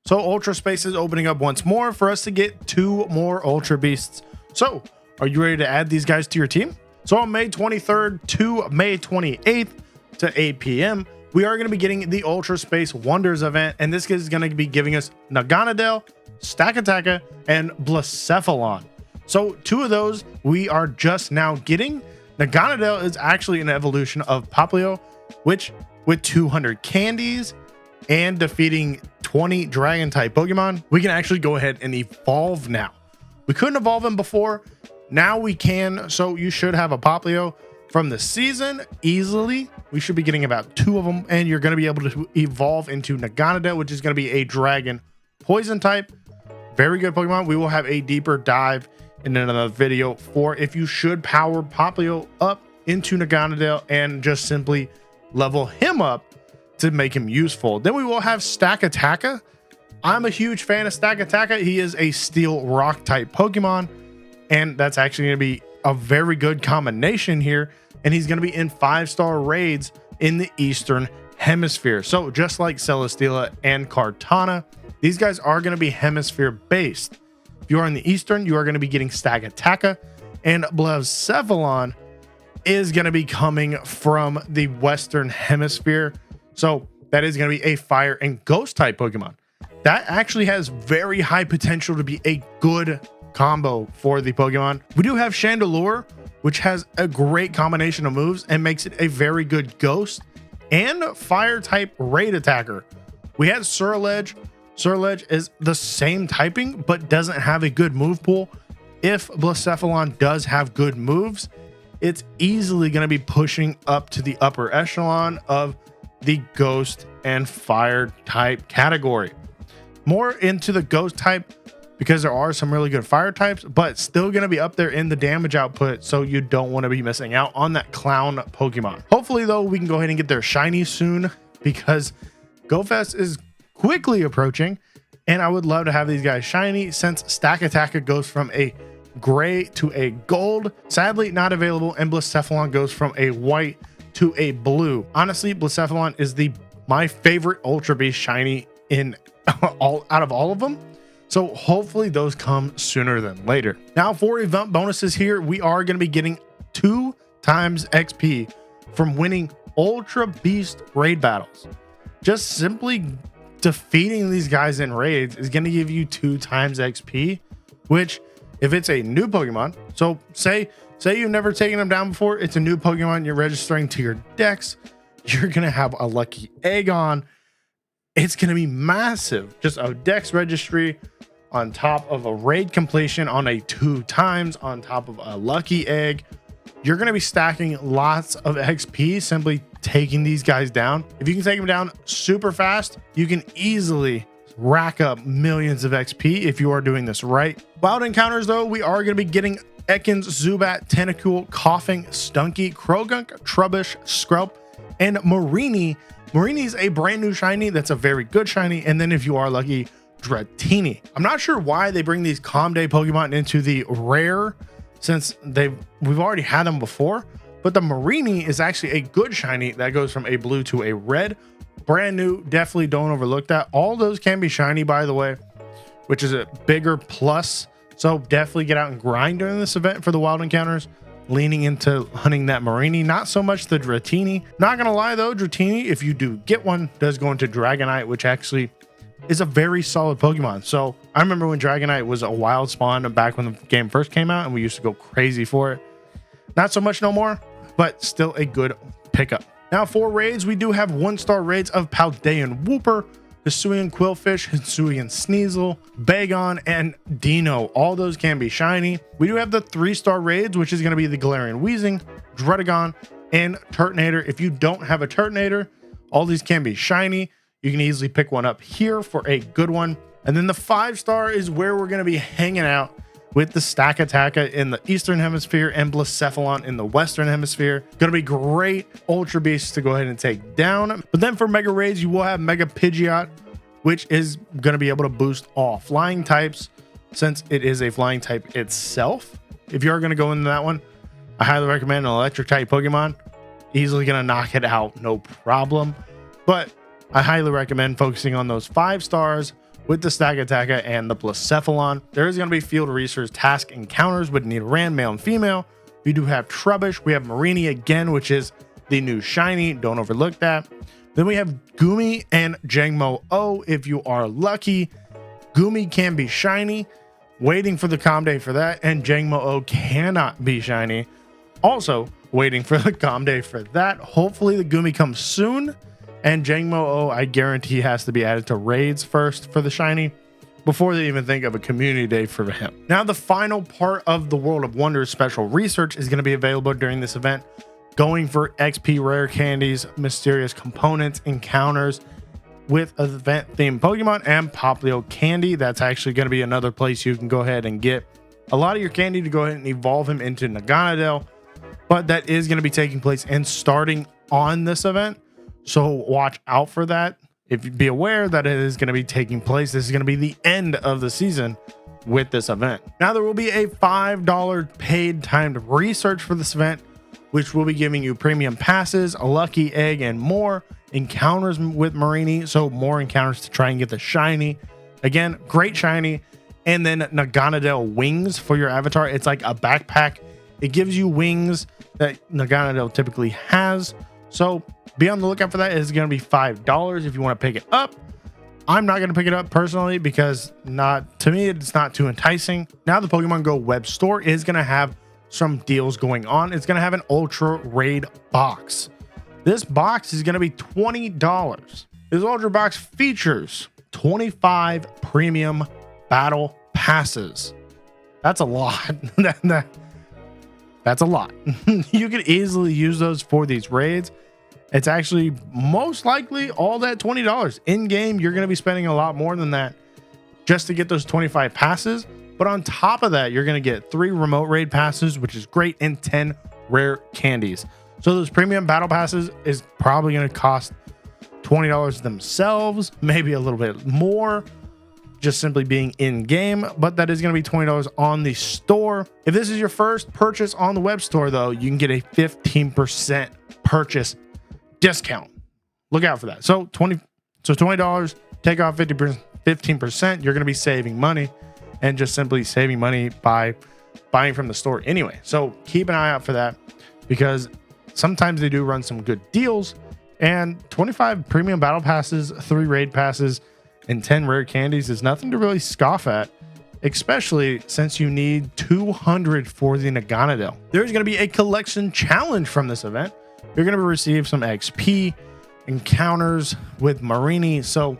So Ultra Space is opening up once more for us to get 2 more Ultra Beasts. So are you ready to add these guys to your team? So on May 23rd to May 28th to 8 p.m., we are going to be getting the Ultra Space Wonders event, and this is going to be giving us Naganadel, Stakataka, and Blacephalon. So 2 of those we are just now getting. Naganadel is actually an evolution of Popplio, which with 200 candies and defeating 20 dragon type Pokemon, we can actually go ahead and evolve now. We couldn't evolve him before, now we can. So you should have a Popplio from the season easily. We should be getting about 2 of them, and you're going to be able to evolve into Naganadel, which is going to be a dragon poison type. Very good Pokemon. We will have a deeper dive in another video for if you should power Popplio up into Naganadel and just simply level him up to make him useful. Then we will have Stakataka. I'm a huge fan of Stakataka. He is a steel rock type Pokemon, and that's actually going to be a very good combination here. And he's going to be in 5-star raids in the Eastern Hemisphere. So just like Celesteela and Kartana, these guys are going to be hemisphere based. If you are in the Eastern, you are going to be getting Stakataka, and Blacephalon is going to be coming from the Western Hemisphere. So that is going to be a fire and ghost type Pokemon. That actually has very high potential to be a good combo for the Pokemon. We do have Chandelure, which has a great combination of moves and makes it a very good ghost and fire type raid attacker. We had Surledge. Surledge is the same typing, but doesn't have a good move pool. If Blacephalon does have good moves, it's easily going to be pushing up to the upper echelon of the ghost and fire type category. More into the ghost type because there are some really good fire types, but still going to be up there in the damage output, so you don't want to be missing out on that clown Pokemon. Hopefully though, we can go ahead and get their shiny soon, because GoFest is quickly approaching, and I would love to have these guys shiny, since Stakataka goes from a gray to a gold, sadly not available, and Blacephalon goes from a white to a blue. Honestly, Blacephalon is my favorite Ultra Beast shiny in out of all of them. So hopefully those come sooner than later. Now for event bonuses here, we are going to be getting 2 times XP from winning Ultra Beast raid battles. Just simply defeating these guys in raids is going to give you 2 times XP, which if it's a new Pokemon, so say you've never taken them down before, it's a new Pokemon, you're registering to your dex, you're going to have a lucky egg on. It's going to be massive. Just a dex registry on top of a raid completion on a 2 times on top of a lucky egg. You're going to be stacking lots of XP simply taking these guys down. If you can take them down super fast, you can easily rack up millions of XP if you are doing this right. Wild encounters though, we are going to be getting Ekans, Zubat, Tentacool, Coughing, Stunky, Krogunk, Trubbish, Skrelp, and Marini. Marini is a brand new shiny that's a very good shiny, and then if you are lucky, Dratini. I'm not sure why they bring these Calm Day Pokemon into the rare, since we've already had them before, but the Marini is actually a good shiny that goes from a blue to a red. Brand new, definitely don't overlook that. All those can be shiny, by the way, which is a bigger plus. So definitely get out and grind during this event for the wild encounters, leaning into hunting that Marini, not so much the Dratini. Not gonna lie though, Dratini, if you do get one, does go into Dragonite, which actually is a very solid Pokemon. So I remember when Dragonite was a wild spawn back when the game first came out, and we used to go crazy for it. Not so much no more, but still a good pickup. Now for raids, we do have 1-star raids of Paldean Wooper, Hisuian Quillfish, Hisuian Sneasel, Bagon, and Dino. All those can be shiny. We do have the 3-star raids, which is going to be the Galarian Weezing, Druddigon, and Turtonator. If you don't have a Turtonator, all these can be shiny. You can easily pick one up here for a good one. And then the 5-star is where we're going to be hanging out with the Stakataka in the Eastern Hemisphere and Blacephalon in the Western Hemisphere. Going to be great Ultra Beasts to go ahead and take down. But then for Mega Raids, you will have Mega Pidgeot, which is going to be able to boost all flying types, since it is a flying type itself. If you are going to go into that one, I highly recommend an electric type Pokemon. Easily going to knock it out, no problem. But I highly recommend focusing on those 5 stars with the Stakataka and the Blacephalon. There is going to be field research task encounters with Nidoran, male and female. We do have Trubbish. We have Marini again, which is the new shiny. Don't overlook that. Then we have Gumi and Jangmo O. If you are lucky, Gumi can be shiny. Waiting for the com day for that. And Jangmo O cannot be shiny. Also waiting for the com day for that. Hopefully the Gumi comes soon. And Jangmo O, I guarantee, has to be added to raids first for the shiny before they even think of a community day for him. Now, the final part of the World of Wonders special research is going to be available during this event, going for XP rare candies, mysterious components, encounters with event themed Pokemon, and Poplio candy. That's actually going to be another place you can go ahead and get a lot of your candy to go ahead and evolve him into Naganadel. But that is going to be taking place and starting on this event. So watch out for that. If you be aware that it is going to be taking place, this is going to be the end of the season with this event. Now there will be a $5 paid timed research for this event, which will be giving you premium passes, a lucky egg, and more encounters with Marini. So more encounters to try and get the shiny. Again, great shiny. And then Naganadel wings for your avatar. It's like a backpack. It gives you wings that Naganadel typically has. So be on the lookout for that. It's going to be $5 if you want to pick it up. I'm not going to pick it up personally because to me, it's not too enticing. Now the Pokemon Go web store is going to have some deals going on. It's going to have an Ultra Raid box. This box is going to be $20. This Ultra box features 25 premium battle passes. That's a lot. That's a lot. You could easily use those for these raids. It's actually most likely all that $20. In game, you're going to be spending a lot more than that just to get those 25 passes. But on top of that, you're going to get 3 remote raid passes, which is great, and 10 rare candies. So those premium battle passes is probably going to cost $20 themselves, maybe a little bit more, just simply being in game, but that is going to be $20 on the store. If this is your first purchase on the web store, though, you can get a 15% purchase discount. Look out for that. So $20, take off 15%. You're going to be saving money and just simply saving money by buying from the store anyway. So keep an eye out for that because sometimes they do run some good deals, and 25 premium battle passes, 3 raid passes, and 10 rare candies is nothing to really scoff at, especially since you need 200 for the Naganadel. There's going to be a collection challenge from this event. You're going to receive some XP encounters with Marini, so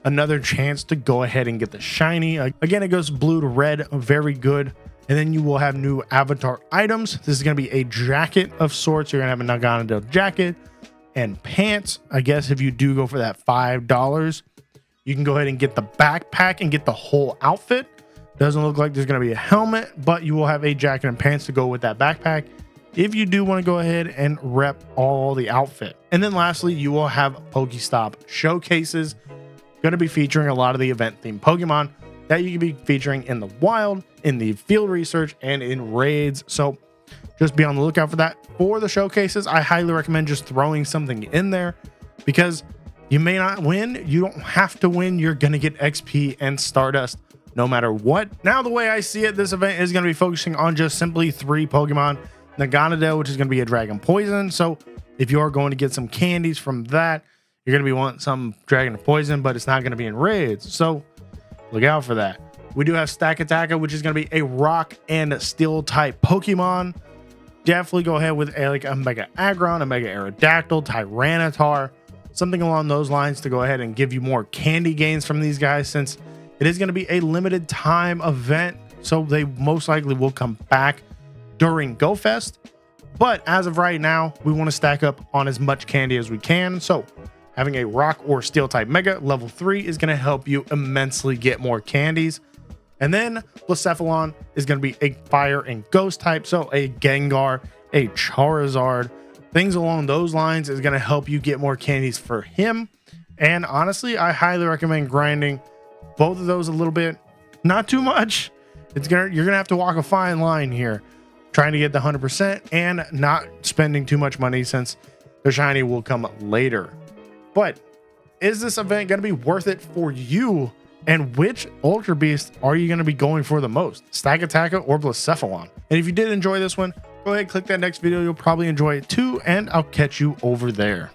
another chance to go ahead and get the shiny. Again, it goes blue to red, very good. And then you will have new avatar items. This is going to be a jacket of sorts. You're going to have a Naganadel jacket and pants. I guess if you do go for that $5, you can go ahead and get the backpack and get the whole outfit. Doesn't look like there's going to be a helmet, but you will have a jacket and pants to go with that backpack if you do want to go ahead and rep all the outfit. And then lastly, you will have Pokestop showcases, going to be featuring a lot of the event themed Pokemon that you can be featuring in the wild, in the field research, and in raids. So just be on the lookout for that. For the showcases, I highly recommend just throwing something in there because you may not win. You don't have to win. You're going to get XP and Stardust no matter what. Now, the way I see it, this event is going to be focusing on just simply 3 Pokemon. Naganadel, which is going to be a Dragon Poison. So if you are going to get some candies from that, you're going to be wanting some Dragon Poison, but it's not going to be in raids. So look out for that. We do have Stakataka, which is going to be a rock and steel type Pokemon. Definitely go ahead with a Mega Aggron, a Mega Aerodactyl, Tyranitar, something along those lines to go ahead and give you more candy gains from these guys, since it is going to be a limited time event. So they most likely will come back during Go Fest. But as of right now, we want to stack up on as much candy as we can. So having a rock or steel type Mega level 3 is going to help you immensely get more candies. And then Blacephalon is going to be a fire and ghost type. So a Gengar, a Charizard, things along those lines is going to help you get more candies for him. And honestly, I highly recommend grinding both of those a little bit, not too much. You're going to have to walk a fine line here, trying to get the 100% and not spending too much money since the shiny will come later. But is this event going to be worth it for you And which Ultra Beast are you going to be going for the most? Stakataka or Blacephalon? And if you did enjoy this one, go ahead and click that next video. You'll probably enjoy it too, and I'll catch you over there.